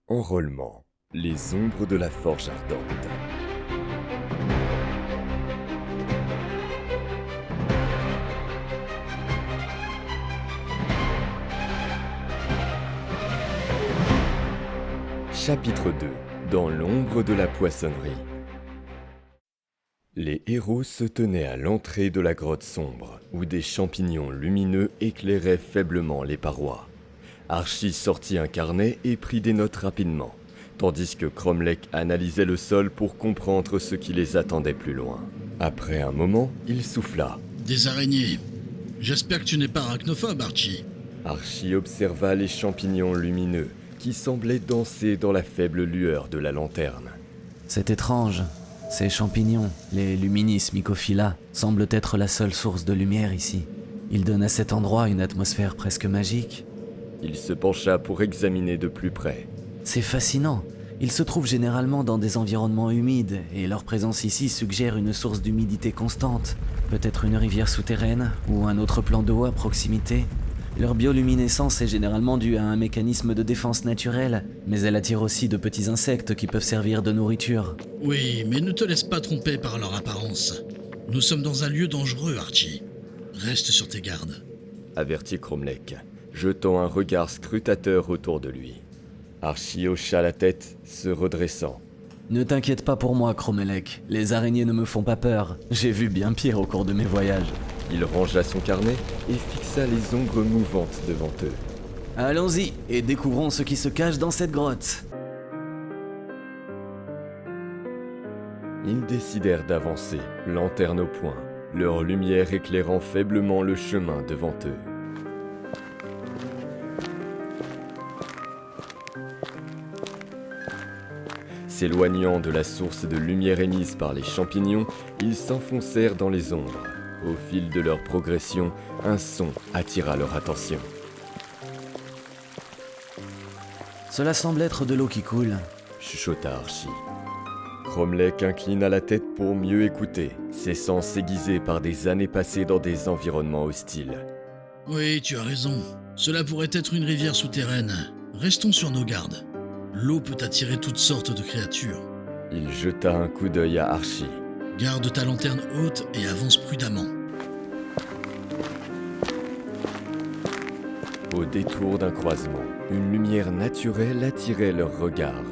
Enrôlement. Les ombres de la forge ardente. Chapitre 2. Dans l'ombre de la poissonnerie. Les héros se tenaient à l'entrée de la grotte sombre, où des champignons lumineux éclairaient faiblement les parois. Archie sortit un carnet et prit des notes rapidement, tandis que Cromlech analysait le sol pour comprendre ce qui les attendait plus loin. Après un moment, il souffla. Des araignées. J'espère que tu n'es pas arachnophobe, Archie. Archie observa les champignons lumineux qui semblaient danser dans la faible lueur de la lanterne. C'est étrange. Ces champignons, les Luminis mycophylla, semblent être la seule source de lumière ici. Ils donnent à cet endroit une atmosphère presque magique. Il se pencha pour examiner de plus près. C'est fascinant. Ils se trouvent généralement dans des environnements humides et leur présence ici suggère une source d'humidité constante. Peut-être une rivière souterraine ou un autre plan d'eau à proximité. Leur bioluminescence est généralement due à un mécanisme de défense naturelle, mais elle attire aussi de petits insectes qui peuvent servir de nourriture. Oui, mais ne te laisse pas tromper par leur apparence. Nous sommes dans un lieu dangereux, Archie. Reste sur tes gardes. Avertit Cromlech, jetant un regard scrutateur autour de lui. Archie hocha la tête, se redressant. Ne t'inquiète pas pour moi, Cromlech. Les araignées ne me font pas peur. J'ai vu bien pire au cours de mes voyages. Il rangea son carnet et fixa les ombres mouvantes devant eux. Allons-y et découvrons ce qui se cache dans cette grotte. Ils décidèrent d'avancer, lanterne au poing, leur lumière éclairant faiblement le chemin devant eux. S'éloignant de la source de lumière émise par les champignons, ils s'enfoncèrent dans les ombres. Au fil de leur progression, un son attira leur attention. Cela semble être de l'eau qui coule. Chuchota Archie. Cromlech inclina la tête pour mieux écouter, ses sens aiguisés par des années passées dans des environnements hostiles. Oui, tu as raison. Cela pourrait être une rivière souterraine. Restons sur nos gardes. L'eau peut attirer toutes sortes de créatures. Il jeta un coup d'œil à Archie. Garde ta lanterne haute et avance prudemment. Au détour d'un croisement, une lumière naturelle attirait leur regard.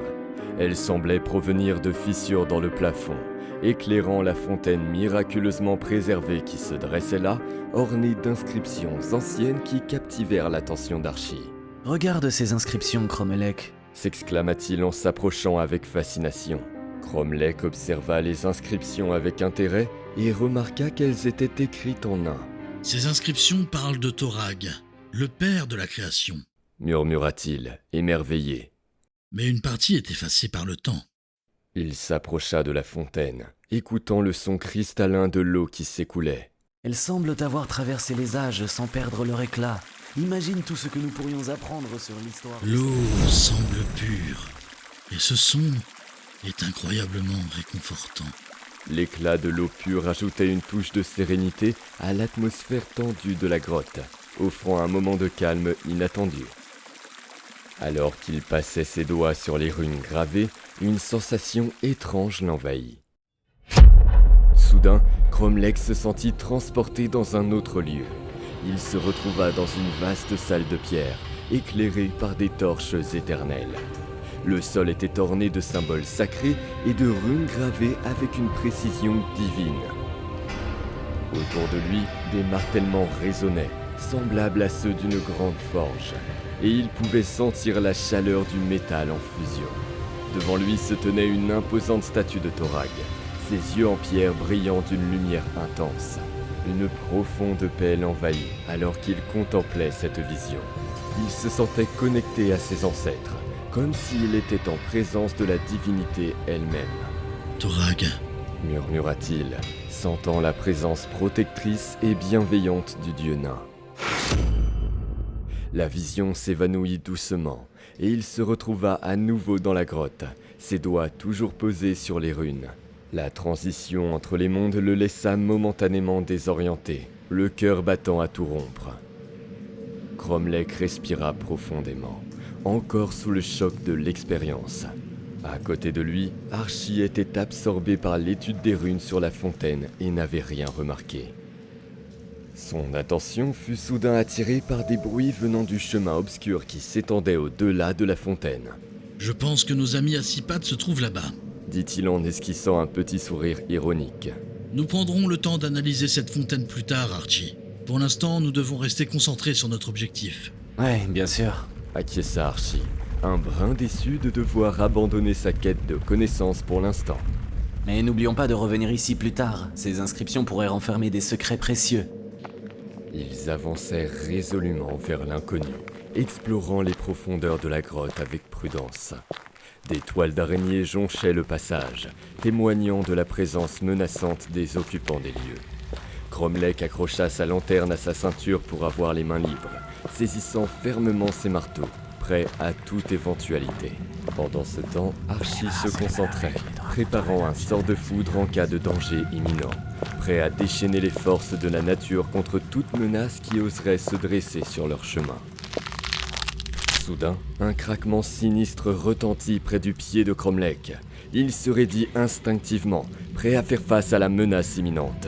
Elle semblait provenir de fissures dans le plafond, éclairant la fontaine miraculeusement préservée qui se dressait là, ornée d'inscriptions anciennes qui captivèrent l'attention d'Archie. Regarde ces inscriptions, Cromlech. S'exclama-t-il en s'approchant avec fascination. Cromlech observa les inscriptions avec intérêt et remarqua qu'elles étaient écrites en nain. Ces inscriptions parlent de Thorag, le père de la création. Murmura-t-il, émerveillé. Mais une partie est effacée par le temps. Il s'approcha de la fontaine, écoutant le son cristallin de l'eau qui s'écoulait. Elles semblent avoir traversé les âges sans perdre leur éclat. Imagine tout ce que nous pourrions apprendre sur l'histoire. L'eau semble pure, et ce son est incroyablement réconfortant. L'éclat de l'eau pure ajoutait une touche de sérénité à l'atmosphère tendue de la grotte, offrant un moment de calme inattendu. Alors qu'il passait ses doigts sur les runes gravées, une sensation étrange l'envahit. Soudain, Cromlech se sentit transporté dans un autre lieu. Il se retrouva dans une vaste salle de pierre, éclairée par des torches éternelles. Le sol était orné de symboles sacrés et de runes gravées avec une précision divine. Autour de lui, des martèlements résonnaient, semblables à ceux d'une grande forge, et il pouvait sentir la chaleur du métal en fusion. Devant lui se tenait une imposante statue de Thorag, ses yeux en pierre brillant d'une lumière intense. Une profonde paix l'envahit alors qu'il contemplait cette vision. Il se sentait connecté à ses ancêtres, comme s'il était en présence de la divinité elle-même. Thorag, Murmura-t-il, sentant la présence protectrice et bienveillante du dieu nain. La vision s'évanouit doucement, et il se retrouva à nouveau dans la grotte, ses doigts toujours posés sur les runes. La transition entre les mondes le laissa momentanément désorienté, le cœur battant à tout rompre. Cromlech respira profondément, encore sous le choc de l'expérience. À côté de lui, Archie était absorbé par l'étude des runes sur la fontaine et n'avait rien remarqué. Son attention fut soudain attirée par des bruits venant du chemin obscur qui s'étendait au-delà de la fontaine. « Je pense que nos amis à six pattes se trouvent là-bas. » dit-il en esquissant un petit sourire ironique. « Nous prendrons le temps d'analyser cette fontaine plus tard, Archie. Pour l'instant, nous devons rester concentrés sur notre objectif. » Ouais, bien sûr. Acquiesça Archie, un brin déçu de devoir abandonner sa quête de connaissances pour l'instant. Mais n'oublions pas de revenir ici plus tard. Ces inscriptions pourraient renfermer des secrets précieux. Ils avançèrent résolument vers l'inconnu, explorant les profondeurs de la grotte avec prudence. Des toiles d'araignées jonchaient le passage, témoignant de la présence menaçante des occupants des lieux. Cromlech accrocha sa lanterne à sa ceinture pour avoir les mains libres, saisissant fermement ses marteaux, prêt à toute éventualité. Pendant ce temps, Archie se concentrait, préparant un sort de foudre en cas de danger imminent, prêt à déchaîner les forces de la nature contre toute menace qui oserait se dresser sur leur chemin. Soudain, un craquement sinistre retentit près du pied de Cromlech. Il se raidit instinctivement, prêt à faire face à la menace imminente.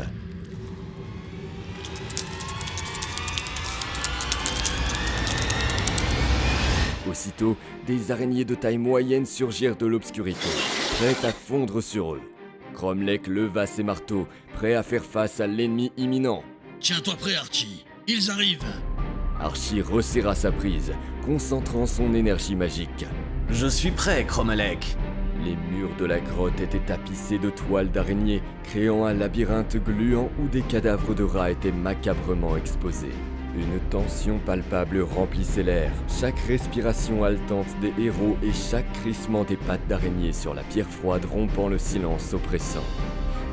Aussitôt, des araignées de taille moyenne surgirent de l'obscurité, prêtes à fondre sur eux. Cromlech leva ses marteaux, prêt à faire face à l'ennemi imminent. « Tiens-toi prêt, Archie. Ils arrivent !» Archie resserra sa prise, concentrant son énergie magique. « Je suis prêt, Cromlech !» Les murs de la grotte étaient tapissés de toiles d'araignées, créant un labyrinthe gluant où des cadavres de rats étaient macabrement exposés. Une tension palpable remplissait l'air, chaque respiration haletante des héros et chaque crissement des pattes d'araignée sur la pierre froide rompant le silence oppressant.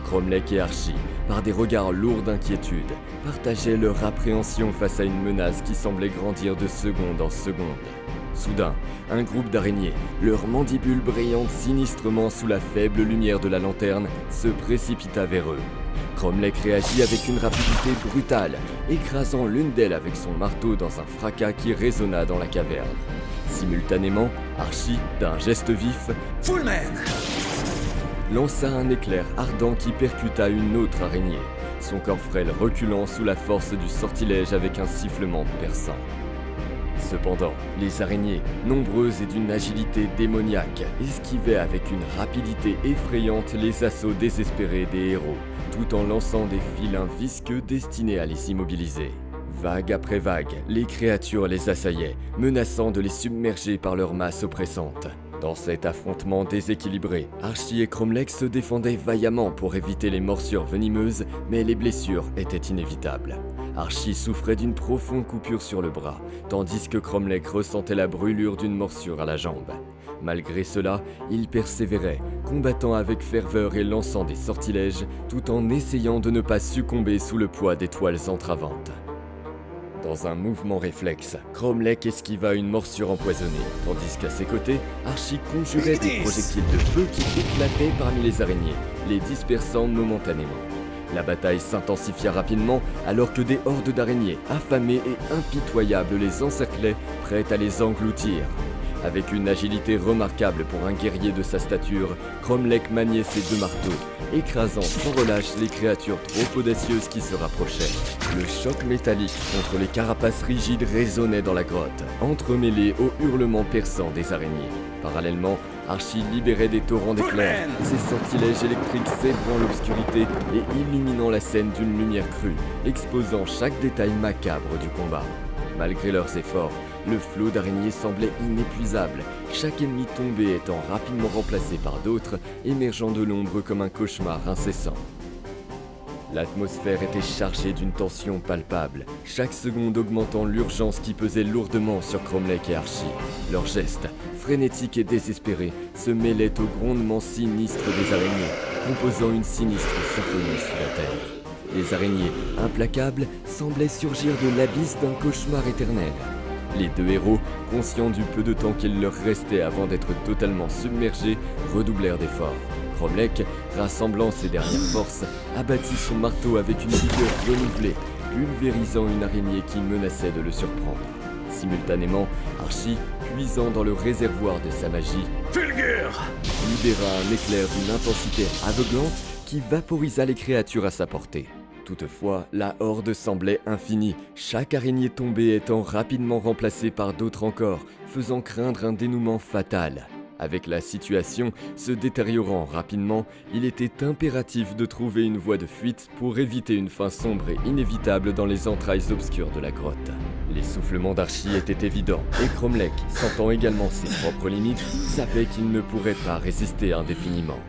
Cromlech et Archie, par des regards lourds d'inquiétude, partageaient leur appréhension face à une menace qui semblait grandir de seconde en seconde. Soudain, un groupe d'araignées, leurs mandibules brillantes sinistrement sous la faible lumière de la lanterne, se précipita vers eux. Cromlech réagit avec une rapidité brutale, écrasant l'une d'elles avec son marteau dans un fracas qui résonna dans la caverne. Simultanément, Archie, d'un geste vif, Fullman lança un éclair ardent qui percuta une autre araignée, son corps frêle reculant sous la force du sortilège avec un sifflement perçant. Cependant, les araignées, nombreuses et d'une agilité démoniaque, esquivaient avec une rapidité effrayante les assauts désespérés des héros, tout en lançant des filins visqueux destinés à les immobiliser. Vague après vague, les créatures les assaillaient, menaçant de les submerger par leur masse oppressante. Dans cet affrontement déséquilibré, Archie et Cromlech se défendaient vaillamment pour éviter les morsures venimeuses, mais les blessures étaient inévitables. Archie souffrait d'une profonde coupure sur le bras, tandis que Cromlech ressentait la brûlure d'une morsure à la jambe. Malgré cela, il persévérait, combattant avec ferveur et lançant des sortilèges, tout en essayant de ne pas succomber sous le poids des toiles entravantes. Dans un mouvement réflexe, Cromlech esquiva une morsure empoisonnée, tandis qu'à ses côtés, Archie conjurait des projectiles de feu qui éclataient parmi les araignées, les dispersant momentanément. La bataille s'intensifia rapidement alors que des hordes d'araignées, affamées et impitoyables, les encerclaient, prêtes à les engloutir. Avec une agilité remarquable pour un guerrier de sa stature, Cromlech maniait ses deux marteaux, écrasant sans relâche les créatures trop audacieuses qui se rapprochaient. Le choc métallique contre les carapaces rigides résonnait dans la grotte, entremêlé aux hurlements perçants des araignées. Parallèlement, Archie libérait des torrents d'éclairs, ses sortilèges électriques zébrant l'obscurité et illuminant la scène d'une lumière crue, exposant chaque détail macabre du combat. Malgré leurs efforts, le flot d'araignées semblait inépuisable, chaque ennemi tombé étant rapidement remplacé par d'autres, émergeant de l'ombre comme un cauchemar incessant. L'atmosphère était chargée d'une tension palpable, chaque seconde augmentant l'urgence qui pesait lourdement sur Cromlech et Archie. Leurs gestes, frénétiques et désespérés, se mêlaient au grondement sinistre des araignées, composant une sinistre symphonie sous la terre. Les araignées, implacables, semblaient surgir de l'abysse d'un cauchemar éternel. Les deux héros, conscients du peu de temps qu'il leur restait avant d'être totalement submergés, redoublèrent d'efforts. Cromlech, rassemblant ses dernières forces, abattit son marteau avec une vigueur renouvelée, pulvérisant une araignée qui menaçait de le surprendre. Simultanément, Archie, puisant dans le réservoir de sa magie, Fulgur! libéra un éclair d'une intensité aveuglante qui vaporisa les créatures à sa portée. Toutefois, la horde semblait infinie, chaque araignée tombée étant rapidement remplacée par d'autres encore, faisant craindre un dénouement fatal. Avec la situation se détériorant rapidement, il était impératif de trouver une voie de fuite pour éviter une fin sombre et inévitable dans les entrailles obscures de la grotte. L'essoufflement d'Archie était évident, et Cromlech, sentant également ses propres limites, savait qu'il ne pourrait pas résister indéfiniment.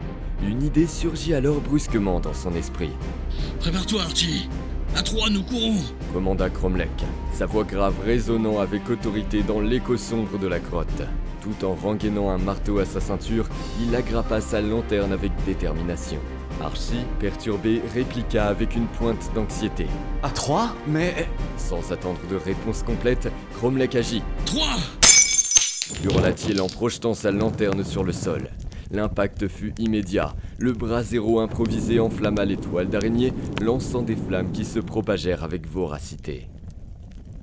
Une idée surgit alors brusquement dans son esprit. « Prépare-toi, Archie. À 3, nous courons !» commanda Cromlech, sa voix grave résonnant avec autorité dans l'écho sombre de la grotte. Tout en rengainant un marteau à sa ceinture, il agrappa sa lanterne avec détermination. Archie, perturbé, répliqua avec une pointe d'anxiété. À 3 ? Mais... Sans attendre de réponse complète, Cromlech agit. « 3 !» hurla-t-il en projetant sa lanterne sur le sol. L'impact fut immédiat. Le brasero improvisé enflamma les toiles d'araignée, lançant des flammes qui se propagèrent avec voracité.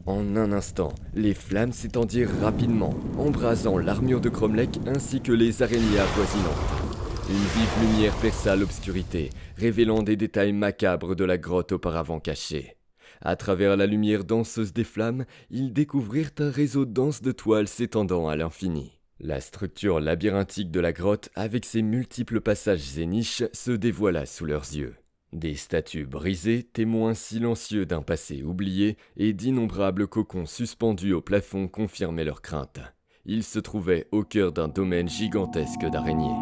En un instant, les flammes s'étendirent rapidement, embrasant l'armure de Cromlech ainsi que les araignées avoisinantes. Une vive lumière perça l'obscurité, révélant des détails macabres de la grotte auparavant cachée. À travers la lumière danseuse des flammes, ils découvrirent un réseau dense de toiles s'étendant à l'infini. La structure labyrinthique de la grotte, avec ses multiples passages et niches, se dévoila sous leurs yeux. Des statues brisées, témoins silencieux d'un passé oublié, et d'innombrables cocons suspendus au plafond confirmaient leurs craintes. Ils se trouvaient au cœur d'un domaine gigantesque d'araignées.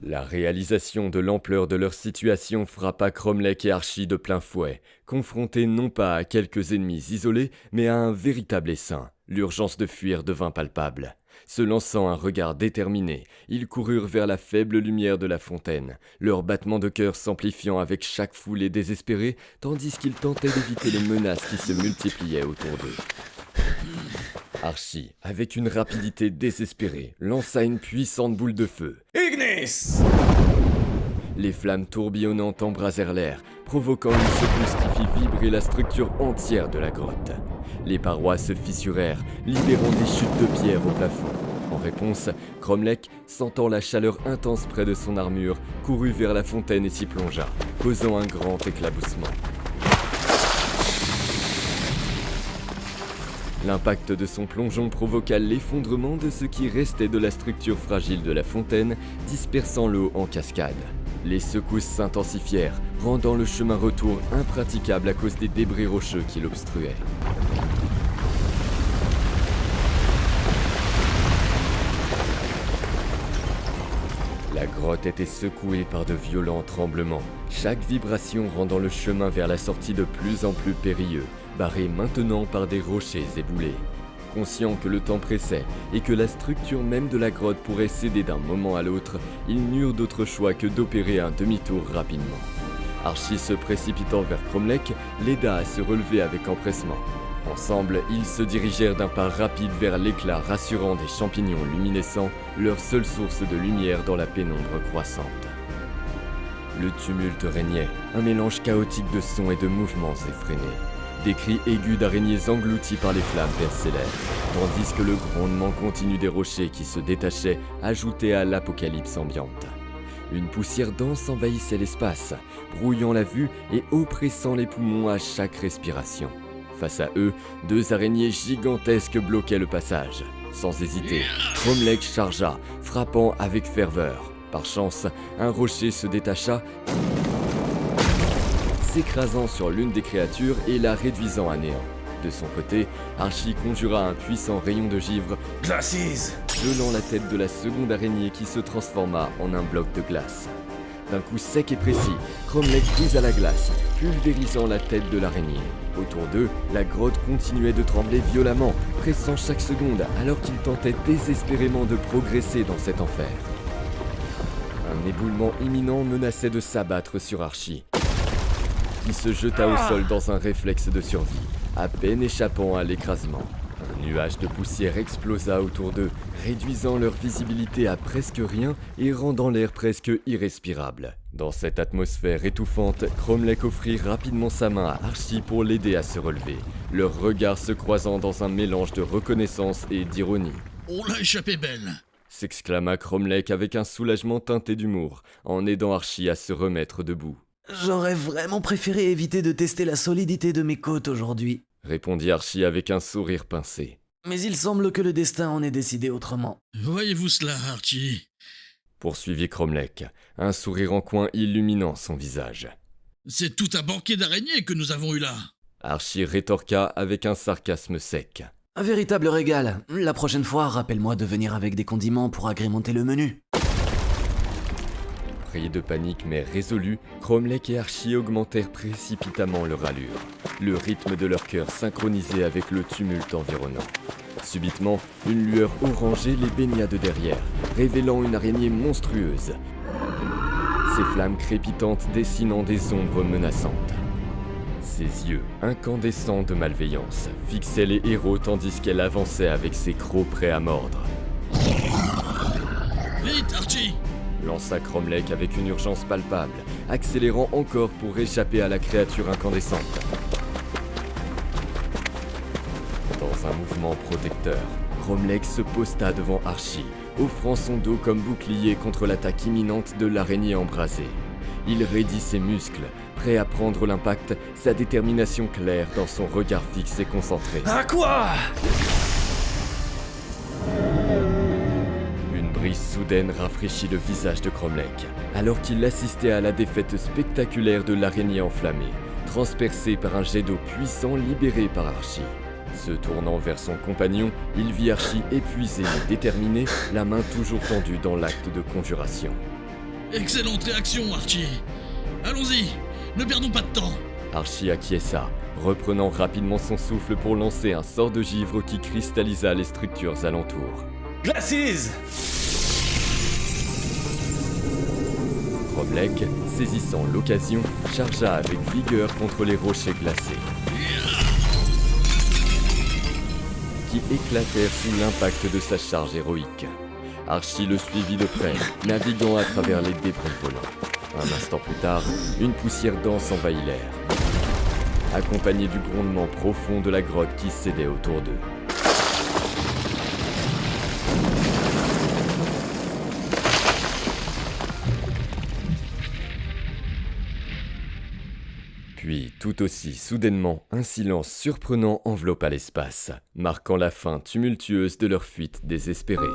La réalisation de l'ampleur de leur situation frappa Cromlech et Archie de plein fouet, confrontés non pas à quelques ennemis isolés, mais à un véritable essaim. L'urgence de fuir devint palpable. Se lançant un regard déterminé, ils coururent vers la faible lumière de la fontaine, leur battement de cœur s'amplifiant avec chaque foulée désespérée, tandis qu'ils tentaient d'éviter les menaces qui se multipliaient autour d'eux. Archie, avec une rapidité désespérée, lança une puissante boule de feu. Ignis! Les flammes tourbillonnantes embrasèrent l'air, provoquant une secousse qui fit vibrer la structure entière de la grotte. Les parois se fissurèrent, libérant des chutes de pierre au plafond. En réponse, Cromlech, sentant la chaleur intense près de son armure, courut vers la fontaine et s'y plongea, causant un grand éclaboussement. L'impact de son plongeon provoqua l'effondrement de ce qui restait de la structure fragile de la fontaine, dispersant l'eau en cascade. Les secousses s'intensifièrent, rendant le chemin retour impraticable à cause des débris rocheux qui l'obstruaient. La grotte était secouée par de violents tremblements, chaque vibration rendant le chemin vers la sortie de plus en plus périlleux, barré maintenant par des rochers éboulés. Conscient que le temps pressait et que la structure même de la grotte pourrait céder d'un moment à l'autre, ils n'eurent d'autre choix que d'opérer un demi-tour rapidement. Archie, se précipitant vers Cromlech, l'aida à se relever avec empressement. Ensemble, ils se dirigèrent d'un pas rapide vers l'éclat rassurant des champignons luminescents, leur seule source de lumière dans la pénombre croissante. Le tumulte régnait, un mélange chaotique de sons et de mouvements effrénés. Des cris aigus d'araignées engloutis par les flammes percélèrent, tandis que le grondement continu des rochers qui se détachaient ajoutait à l'apocalypse ambiante. Une poussière dense envahissait l'espace, brouillant la vue et oppressant les poumons à chaque respiration. Face à eux, 2 araignées gigantesques bloquaient le passage. Sans hésiter, Cromlech chargea, frappant avec ferveur. Par chance, un rocher se détacha, s'écrasant sur l'une des créatures et la réduisant à néant. De son côté, Archie conjura un puissant rayon de givre, Glacis! gelant la tête de la seconde araignée qui se transforma en un bloc de glace. D'un coup sec et précis, Cromlech brisa la glace, pulvérisant la tête de l'araignée. Autour d'eux, la grotte continuait de trembler violemment, pressant chaque seconde alors qu'ils tentaient désespérément de progresser dans cet enfer. Un éboulement imminent menaçait de s'abattre sur Archie, qui se jeta au sol dans un réflexe de survie, à peine échappant à l'écrasement. Un nuage de poussière explosa autour d'eux, réduisant leur visibilité à presque rien et rendant l'air presque irrespirable. Dans cette atmosphère étouffante, Cromlech offrit rapidement sa main à Archie pour l'aider à se relever, leurs regards se croisant dans un mélange de reconnaissance et d'ironie. « On l'a échappé belle !» s'exclama Cromlech avec un soulagement teinté d'humour, en aidant Archie à se remettre debout. J'aurais vraiment préféré éviter de tester la solidité de mes côtes aujourd'hui. Répondit Archie avec un sourire pincé. Mais il semble que le destin en ait décidé autrement. Voyez-vous cela, Archie ? Poursuivit Cromlech, un sourire en coin illuminant son visage. C'est tout un banquet d'araignées que nous avons eu là. Archie rétorqua avec un sarcasme sec. Un véritable régal. La prochaine fois, rappelle-moi de venir avec des condiments pour agrémenter le menu. Pris de panique mais résolus, Cromlech et Archie augmentèrent précipitamment leur allure, le rythme de leur cœur synchronisé avec le tumulte environnant. Subitement, une lueur orangée les baigna de derrière, révélant une araignée monstrueuse. Ses flammes crépitantes dessinant des ombres menaçantes. Ses yeux, incandescents de malveillance, fixaient les héros tandis qu'elle avançait avec ses crocs prêts à mordre. Vite, Archie ! Lança Cromlech avec une urgence palpable, accélérant encore pour échapper à la créature incandescente. Dans un mouvement protecteur, Cromlech se posta devant Archie, offrant son dos comme bouclier contre l'attaque imminente de l'araignée embrasée. Il raidit ses muscles, prêt à prendre l'impact, sa détermination claire dans son regard fixe et concentré. À quoi? Une brise soudaine rafraîchit le visage de Cromlech, alors qu'il assistait à la défaite spectaculaire de l'araignée enflammée, transpercée par un jet d'eau puissant libéré par Archie. Se tournant vers son compagnon, il vit Archie épuisé mais déterminé, la main toujours tendue dans l'acte de conjuration. Excellente réaction, Archie. Allons-y, ne perdons pas de temps. Archie acquiesça, reprenant rapidement son souffle pour lancer un sort de givre qui cristallisa les structures alentours. Glacis! Cromlech, saisissant l'occasion, chargea avec vigueur contre les rochers glacés, qui éclatèrent sous l'impact de sa charge héroïque. Archie le suivit de près, naviguant à travers les débris volants. Un instant plus tard, une poussière dense envahit l'air, accompagnée du grondement profond de la grotte qui cédait autour d'eux. Puis, tout aussi soudainement, un silence surprenant enveloppa l'espace, marquant la fin tumultueuse de leur fuite désespérée.